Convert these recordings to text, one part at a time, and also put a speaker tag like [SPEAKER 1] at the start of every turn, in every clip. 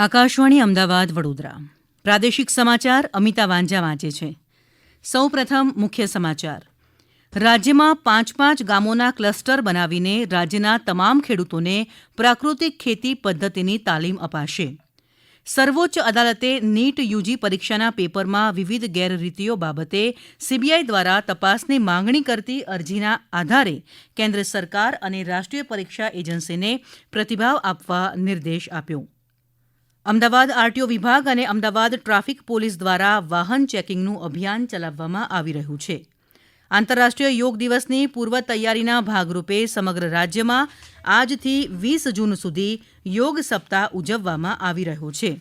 [SPEAKER 1] આકાશવાણી અમદાવાદ વડોદરા પ્રાદેશિક સમાચાર અમિતા વાંઝા વાંચે છે. સૌપ્રથમ મુખ્ય સમાચાર. રાજ્યમાં 5 ગામોના ક્લસ્ટર બનાવીને રાજ્યના તમામ ખેડૂતોને પ્રાકૃતિક ખેતી પદ્ધતિની તાલીમ અપાશે. સર્વોચ્ચ અદાલતે નીટ યુજી પરીક્ષાના પેપરમાં વિવિધ ગેરરીતિઓ બાબતે સીબીઆઈ દ્વારા તપાસની માંગણી કરતી અરજીના આધારે કેન્દ્ર સરકાર અને રાષ્ટ્રીય પરીક્ષા એજન્સીને પ્રતિભાવ આપવા નિર્દેશ આપ્યો. અમદાવાદ આરટીઓ વિભાગ અને અમદાવાદ ટ્રાફિક પોલીસ દ્વારા વાહન ચેકિંગનું અભિયાન ચલાવવામાં આવી રહ્યું છે. આંતરરાષ્ટ્રીય યોગ દિવસની પૂર્વ તૈયારીના ભાગરૂપે સમગ્ર રાજ્યમાં આજથી 20 જૂન સુધી યોગ સપ્તાહ ઉજવવામાં આવી રહ્યો છે.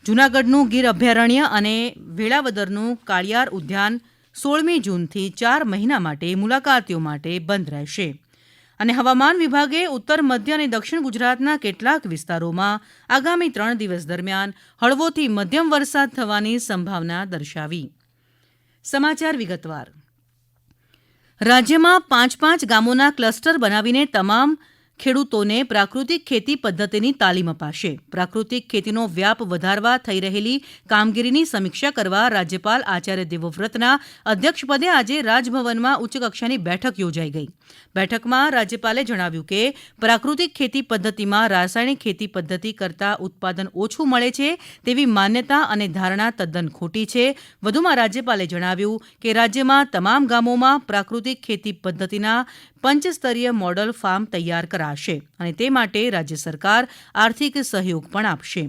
[SPEAKER 1] જૂનાગઢનું ગીર અભયારણ્ય અને વેળાવદરનું કાળિયાર ઉદ્યાન 16મી જૂનથી 4 મહિના માટે મુલાકાતીઓ માટે બંધ રહેશે. અને હવામાન વિભાગે ઉત્તર મધ્ય અને દક્ષિણ ગુજરાતના કેટલાક વિસ્તારોમાં આગામી 3 દિવસ દરમિયાન હળવોથી મધ્યમ વરસાદ થવાની સંભાવના દર્શાવી. સમાચાર વિગતવાર. રાજ્યમાં 5 ગામોના ક્લસ્ટર બનાવીને તમામ ખેડૂતોને પ્રાકૃતિક ખેતી પદ્ધતિની તાલીમ અપાશે. પ્રાકૃતિક ખેતીનો વ્યાપ વધારવા થઈ રહેલી કામગીરીની સમીક્ષા કરવા રાજ્યપાલ આચાર્ય દેવવ્રતના અધ્યક્ષપદે આજે રાજભવનમાં ઉચ્ચકક્ષાની બેઠક યોજાઈ ગઈ. બેઠકમાં રાજ્યપાલે જણાવ્યું કે પ્રાકૃતિક ખેતી પદ્ધતિમાં રાસાયણિક ખેતી પદ્ધતિ કરતાં ઉત્પાદન ઓછું મળે છે તેવી માન્યતા અને ધારણા તદ્દન ખોટી છે. વધુમાં રાજ્યપાલે જણાવ્યું કે રાજ્યમાં તમામ ગામોમાં પ્રાકૃતિક ખેતી પદ્ધતિના પંચસ્તરીય મોડલ ફાર્મ તૈયાર કરાશે અને તે માટે રાજ્ય સરકાર આર્થિક સહયોગ પણ આપશે.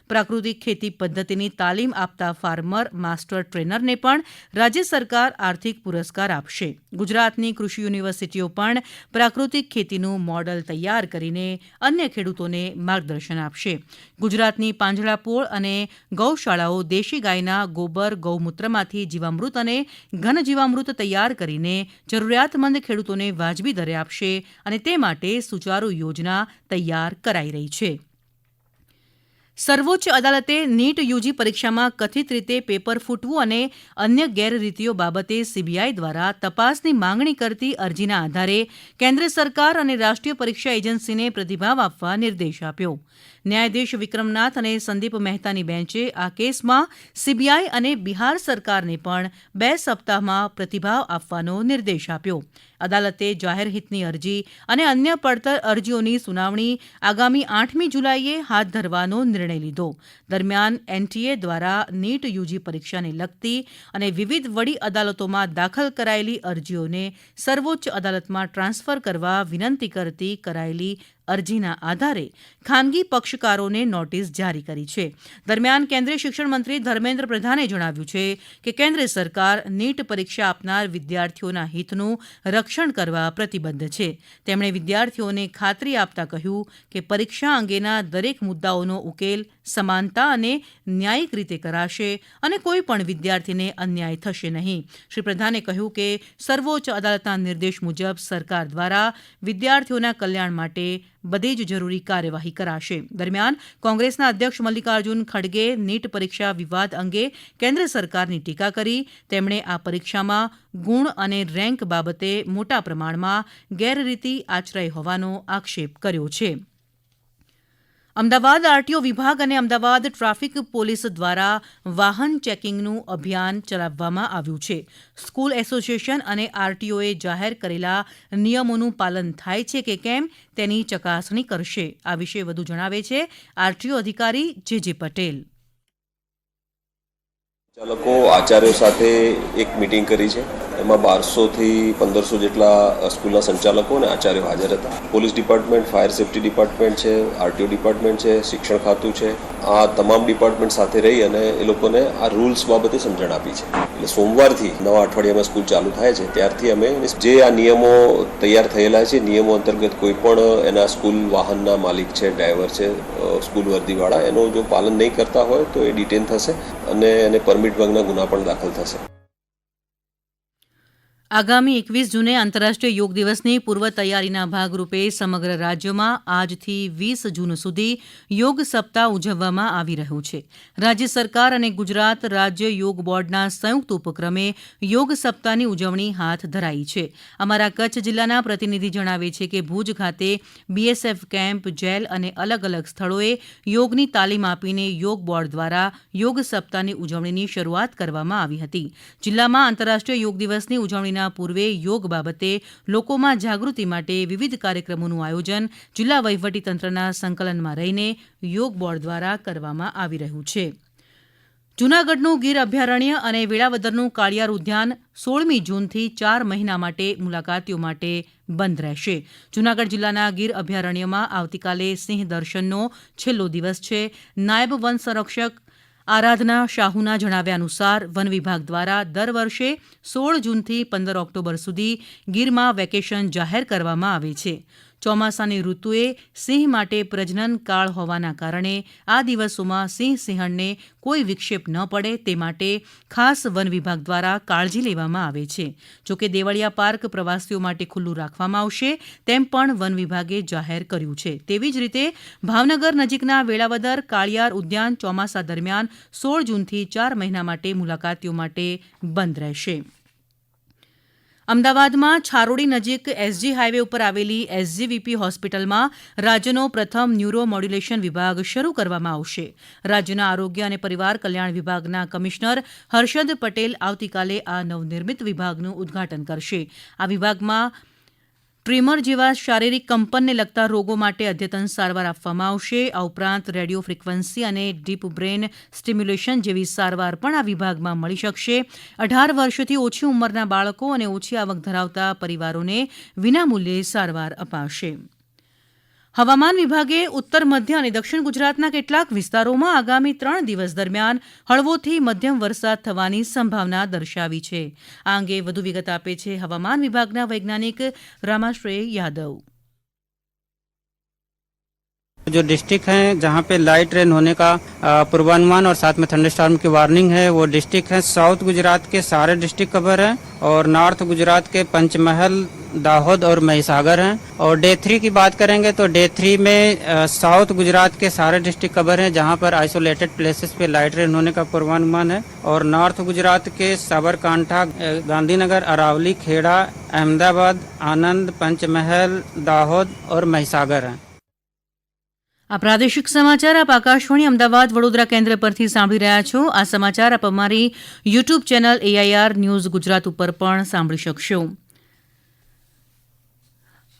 [SPEAKER 1] પ્રાકૃતિક ખેતી પદ્ધતિની તાલીમ આપતા ફાર્મર માસ્ટર ટ્રેનરને પણ રાજ્ય સરકાર આર્થિક પુરસ્કાર આપશે. ગુજરાતની કૃષિ યુનિવર્સિટીઓ પણ પ્રાકૃતિક ખેતીનું મોડલ તૈયાર કરીને અન્ય ખેડૂતોને માર્ગદર્શન આપશે. ગુજરાતની પાંજરાપોળ અને ગૌશાળાઓ દેશી ગાયના ગોબર ગૌમૂત્રમાંથી જીવામૃત અને ઘન જીવામૃત તૈયાર કરીને જરૂરિયાતમંદ ખેડૂતોને વાજબી દરે આપશે અને તે માટે સુચારુ યોજના તૈયાર કરાઈ રહી છે. સર્વોચ્ચ અદાલતે નીટ યુજી પરીક્ષામાં કથિત રીતે પેપર ફૂટવું અને અન્ય ગેરરીતિઓ બાબતે સીબીઆઈ દ્વારા તપાસની માંગણી કરતી અરજીના આધારે કેન્દ્ર સરકાર અને રાષ્ટ્રીય પરીક્ષા એજન્સીને પ્રતિભાવ આપવા નિર્દેશ આપ્યો. ન્યાયાધીશ વિક્રમનાથ અને સંદીપ મહેતાની બેન્ચે આ કેસમાં સીબીઆઈ અને બિહાર સરકારને પણ 2 સપ્તાહમાં પ્રતિભાવ આપવાનો નિર્દેશ આપ્યો. અદાલતે જાહેર હિતની અરજી અને અન્ય પડતર અરજીઓની સુનાવણી આગામી 8મી જુલાઈએ હાથ ધરવાનો નિર્ણય લીધો. દરમિયાન એનટીએ દ્વારા નીટ યુજી પરીક્ષાને લગતી અને વિવિધ વડી અદાલતોમાં દાખલ કરાયેલી અરજીઓને સર્વોચ્ચ અદાલતમાં ટ્રાન્સફર કરવા વિનંતી કરતી કરાયેલી અરજીના આધારે ખાનગી પક્ષકારોને નોટિસ જારી કરી છે. દરમિયાન કેન્દ્રીય શિક્ષણ મંત્રી ધર્મેન્દ્ર પ્રધાને જણાવ્યું છે કે કેન્દ્ર સરકાર નીટ પરીક્ષા આપનાર વિદ્યાર્થીઓના હિતનું રક્ષણ કરવા પ્રતિબદ્ધ છે. તેમણે વિદ્યાર્થીઓને ખાતરી આપતા કહ્યું કે પરીક્ષા અંગેના દરેક મુદ્દાઓનો ઉકેલ સમાનતા અને ન્યાયિક રીતે કરાશે અને કોઈ પણ વિદ્યાર્થીને અન્યાય થશે નહીં. શ્રી પ્રધાને કહ્યું કે સર્વોચ્ચ અદાલતના નિર્દેશ મુજબ સરકાર દ્વારા વિદ્યાર્થીઓના કલ્યાણ માટે બધી જ જરૂરી કાર્યવાહી કરાશે. દરમિયાન કોંગ્રેસના અધ્યક્ષ મલ્લિકાર્જુન ખડગે નીટ પરીક્ષા વિવાદ અંગે કેન્દ્ર સરકારની ટીકા કરી. તેમણે આ પરીક્ષામાં ગુણ અને રેન્ક બાબતે મોટા પ્રમાણમાં ગેરરીતિ આચરાઈ હોવાનો આક્ષેપ કર્યો છે. અમદાવાદ આરટીઓ વિભાગ અને અમદાવાદ ટ્રાફિક પોલીસ દ્વારા વાહન ચેકિંગનું અભિયાન ચલાવવામાં આવ્યું છે. સ્કૂલ એસોસિએશન અને આરટીઓએ જાહેર કરેલા નિયમોનું પાલન થાય છે કે કેમ તેની ચકાસણી કરશે. આ વિશે વધુ જણાવે છે આરટીઓ અધિકારી જે પટેલ.
[SPEAKER 2] ચાલકો આચાર્યો સાથે એક મીટિંગ કરી છે. એમાં 1200થી 1500 જેટલા સ્કૂલના સંચાલકો અને આચાર્યો હાજર હતા. Police department, fire safety department છે, આરટીઓ ડિપાર્ટમેન્ટ છે, શિક્ષણ ખાતું છે, આ તમામ ડિપાર્ટમેન્ટ સાથે રહી અને એ લોકોને આ રૂલ્સ બાબતે સમજણ આપી છે. એટલે સોમવારથી નવા અઠવાડિયામાં સ્કૂલ ચાલુ થાય છે ત્યારથી અમે જે આ નિયમો તૈયાર થયેલા છે નિયમો અંતર્ગત કોઈ પણ એના સ્કૂલ વાહનના માલિક છે, ડ્રાઈવર છે, સ્કૂલ વર્દીવાળા એનું જો પાલન નહીં કરતા હોય તો એ ડિટેન થશે અને એને પરમિટ ભંગના ગુના પણ દાખલ થશે.
[SPEAKER 1] આગામી 21 જૂને આંતરરાષ્ટ્રીય યોગ દિવસની પૂર્વ તૈયારીના ભાગરૂપે સમગ્ર રાજ્યમાં આજથી 20 જૂન સુધી યોગ સપ્તાહ ઉજવવામાં આવી રહ્યું છે. રાજ્ય સરકાર અને ગુજરાત રાજ્ય યોગ બોર્ડના સંયુક્ત ઉપક્રમે યોગ સપ્તાહની ઉજવણી હાથ ધરાઈ છે. અમારા કચ્છ જિલ્લાના પ્રતિનિધિ જણાવે છે કે ભુજ ખાતે BSF કેમ્પ, જેલ અને અલગ અલગ સ્થળોએ યોગની તાલીમ આપીને યોગ બોર્ડ દ્વારા યોગ સપ્તાહની ઉજવણીની શરૂઆત કરવામાં આવી હતી. જિલ્લામાં આંતરરાષ્ટ્રીય યોગ દિવસની ઉજવણીના પૂર્વે યોગ બાબતે લોકોમાં જાગૃતિ માટે વિવિધ કાર્યક્રમોનું આયોજન જિલ્લા વહીવટીતંત્રના સંકલનમાં રહીને યોગ બોર્ડ દ્વારા કરવામાં આવી રહ્યું છે. જૂનાગઢનું ગીર અભયારણ્ય અને વેળાવદરનું કાળિયાર ઉદ્યાન 16મી જૂનથી 4 મહિના માટે મુલાકાતીઓ માટે બંધ રહેશે. જૂનાગઢ જિલ્લાના ગીર અભયારણ્યમાં આવતીકાલે સિંહ દર્શનનો છેલ્લો દિવસ છે. નાયબ વન સંરક્ષક આરાધના શાહુના જણાવ્યા અનુસાર વન વિભાગ દ્વારા દર વર્ષે 16 જૂનથી 15 ઓક્ટોબર સુધી ગીરમાં વેકેશન જાહેર કરવામાં આવે છે. ચોમાસાની ઋતુએ સિંહ માટે પ્રજનન કાળ હોવાના કારણે આ દિવસોમાં સિંહણને કોઈ વિક્ષેપ ન પડે તે માટે ખાસ વન વિભાગ દ્વારા કાળજી લેવામાં આવે છે. જોકે દેવળિયા પાર્ક પ્રવાસીઓ માટે ખુલ્લું રાખવામાં આવશે તેમ પણ વન વિભાગે જાહેર કર્યું છે. તેવી જ રીતે ભાવનગર નજીકના વેળાવદર કાળિયાર ઉદ્યાન ચોમાસા દરમિયાન 16 જૂનથી 4 મહિના માટે મુલાકાતીઓ માટે બંધ રહેશે. અમદાવાદમાં છારોડી નજીક SG હાઇવે ઉપર આવેલી SGVP હોસ્પિટલમાં રાજ્યનો પ્રથમ ન્યુરો મોડ્યુલેશન વિભાગ શરૂ કરવામાં આવશે. રાજ્યના આરોગ્ય અને પરિવાર કલ્યાણ વિભાગના કમિશનર હર્ષદ પટેલ આવતીકાલે આ નવનિર્મિત વિભાગનું ઉદ્ઘાટન કરશે. આ વિભાગમાં ટ્રીમર જેવા શારીરિક કંપનને લગતા રોગો માટે અદ્યતન સારવાર આપવામાં આવશે. આ ઉપરાંત રેડિયો ફ્રીક્વન્સી અને ડીપ બ્રેન સ્ટિમ્યુલેશન જેવી સારવાર પણ આ વિભાગમાં મળી શકશે. 18 વર્ષથી ઓછી ઉંમરના બાળકો અને ઓછી આવક ધરાવતા પરિવારોને વિનામૂલ્યે સારવાર અપાશે. હવામાન વિભાગે ઉત્તર મધ્ય અને દક્ષિણ ગુજરાતના કેટલાક વિસ્તારોમાં આગામી 3 દિવસ દરમિયાન હળવોથી મધ્યમ વરસાદ થવાની સંભાવના દર્શાવી છે. આ અંગે વધુ વિગત આપે છે હવામાન વિભાગના વૈજ્ઞાનિક રામાશ્રેય યાદવ.
[SPEAKER 3] जो डिस्ट्रिक्ट हैं जहाँ पे लाइट रेन होने का पूर्वानुमान और साथ में थंडरस्टॉर्म की वार्निंग है वो डिस्ट्रिक्ट है साउथ गुजरात के सारे डिस्ट्रिक्ट कवर हैं और नॉर्थ गुजरात के पंचमहल, दाहोद और महिसागर हैं. और डे 3 की बात करेंगे तो डे 3 में साउथ गुजरात के सारे डिस्ट्रिक्ट कवर हैं जहाँ पर आइसोलेटेड प्लेसेस पे लाइट रेन होने का पूर्वानुमान है. और नॉर्थ गुजरात के साबरकांठा, गांधीनगर, अरावली, खेड़ा, अहमदाबाद, आनंद, पंचमहल, दाहोद और महिसागर हैं.
[SPEAKER 1] આ પ્રાદેશિક સમાચાર આપ આકાશવાણી અમદાવાદ વડોદરા કેન્દ્ર પરથી સાંભળી રહ્યા છો. આ સમાચાર આપ અમારી YouTube channel AIR news Gujarat ઉપર પણ સાંભળી શકશો.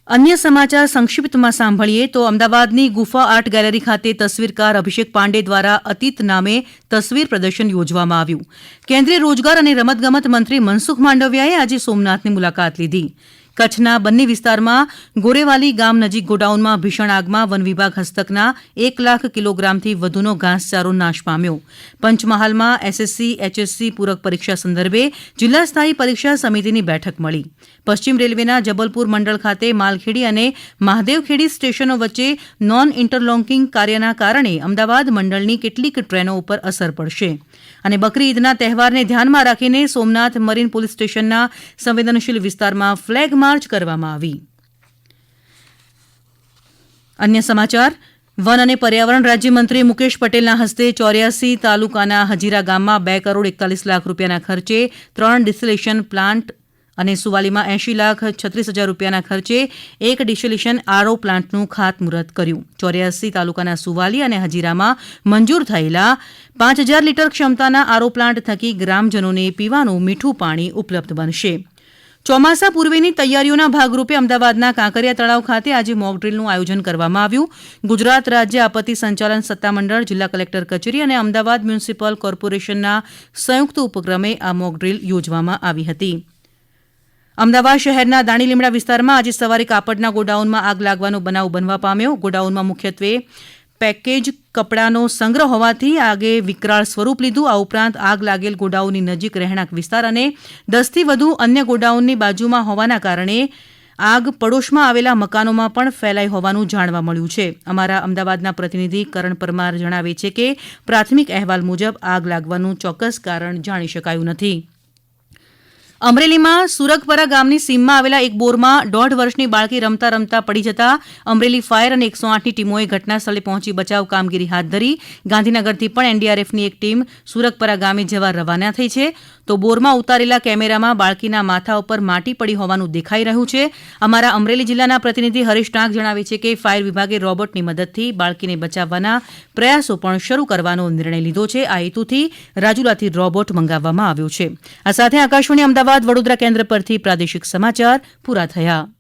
[SPEAKER 1] અન્ય સમાચાર સંક્ષિપ્તમાં સાંભળીએ તો અમદાવાદની ગુફા આર્ટ ગેલેરી ખાતે તસવીરકાર અભિષેક પાંડે દ્વારા અતીત નામે તસવીર પ્રદર્શન યોજવામાં આવ્યું. કેન્દ્રીય રોજગાર અને રમતગમત મંત્રી મનસુખ માંડવિયાએ આજે સોમનાથની મુલાકાત લીધી. કચ્છના બન્ની વિસ્તારમાં ગોરેવાલી ગામ નજીક ગોડાઉનમાં ભીષણ આગમાં વન વિભાગ હસ્તકના 1 લાખ કિલોગ્રામથી વધુનો ઘાસચારો નાશ પામ્યો. પંચમહાલમાં SSC HSC પૂરક પરીક્ષા સંદર્ભે જિલ્લા સ્થાયી પરીક્ષા સમિતિની બેઠક મળી. પશ્ચિમ રેલવેના જબલપુર મંડળ ખાતે માલખેડી અને મહાદેવખેડી સ્ટેશનો વચ્ચે નોન ઇન્ટરલોકિંગ કાર્યના કારણે અમદાવાદ મંડળની કેટલીક ટ્રેનો ઉપર અસર પડશે. અને બકરી ઈદના તહેવારને ધ્યાનમાં રાખીને સોમનાથ મરીન પોલીસ સ્ટેશનના સંવેદનશીલ વિસ્તારમાં ફ્લેગ માર્ચ કરવામાં આવી. અન્ય સમાચાર વન અને પર્યાવરણ રાજ્યમંત્રી મુકેશ પટેલના હસ્તે 84 તાલુકાના હજીરા ગામમાં 2 કરોડ 41 લાખ રૂપિયાના ખર્ચે 3 ડિસેલિનેશન પ્લાન્ટ અને સુવાલીમાં 80 લાખ 36 હજાર રૂપિયાના ખર્ચે 1 ડિસેલિનેશન RO પ્લાન્ટનું ખાતમુહૂર્ત કર્યું. 84 તાલુકાના સુવાલી અને હજીરામાં મંજૂર થયેલા 5000 લીટર ક્ષમતાના RO પ્લાન્ટ થકી ગ્રામજનોને પીવાનું મીઠું પાણી ઉપલબ્ધ બનશે. ચોમાસા પૂર્વેની તૈયારીઓના ભાગરૂપે અમદાવાદના કાંકરિયા તળાવ ખાતે આજે મોકડ્રીલનું આયોજન કરવામાં આવ્યું. ગુજરાત રાજ્ય આપત્તિ સંચાલન સત્તામંડળ, જિલ્લા કલેક્ટર કચેરી અને અમદાવાદ મ્યુનિસિપલ કોર્પોરેશનના સંયુક્ત ઉપક્રમે આ મોકડ્રીલ યોજવામાં આવી હતી. અમદાવાદ શહેરના દાણીલીમડા વિસ્તારમાં આજે સવારે કાપડના ગોડાઉનમાં આગ લાગવાનો બનાવ બનવા પામ્યો. ગોડાઉનમાં મુખ્યત્વે પેકેજ કપડાનો સંગ્રહ હોવાથી આગે વિકરાળ સ્વરૂપ લીધું. આ ઉપરાંત આગ લાગેલ ગોડાઉનની નજીક રહેણાંક વિસ્તાર અને 10થી વધુ અન્ય ગોડાઉનની બાજુમાં હોવાના કારણે આગ પડોશમાં આવેલા મકાનોમાં પણ ફેલાઈ હોવાનું જાણવા મળ્યું છે. અમારા અમદાવાદના પ્રતિનિધિ કરણ પરમાર જણાવે છે કે પ્રાથમિક અહેવાલ મુજબ આગ લાગવાનું ચોક્કસ કારણ જાણી શકાયું નથી. અમરેલીમાં સુરગપરા ગામની સીમમાં આવેલા એક બોરમાં 1.5 વર્ષની બાળકી રમતા રમતા પડી જતા અમરેલી ફાયર અને 108ની ટીમોએ ઘટના સ્થળે પહોંચી બચાવ કામગીરી હાથ ધરી. ગાંધીનગરથી પણ એનડીઆરએફની એક ટીમ સુરગપરા ગામે જવા રવાના થઈ છે. તો બોરમાં ઉતારેલા કેમેરામાં બાળકીના માથા ઉપર માટી પડી હોવાનું દેખાઈ રહ્યું છે. અમારા અમરેલી જિલ્લાના પ્રતિનિધિ હરીશ ટાંક જણાવે છે કે ફાયર વિભાગે રોબોટની મદદથી બાળકીને બચાવવાના પ્રયાસો પણ શરૂ કરવાનો નિર્ણય લીધો છે. આ હેતુથી રાજુલાથી રોબોટ મંગાવવામાં આવ્યો છે. આ સાથે આકાશવાણી અમદાવાદ વડોદરા કેન્દ્ર પરથી પ્રાદેશિક સમાચાર પૂરા થયા.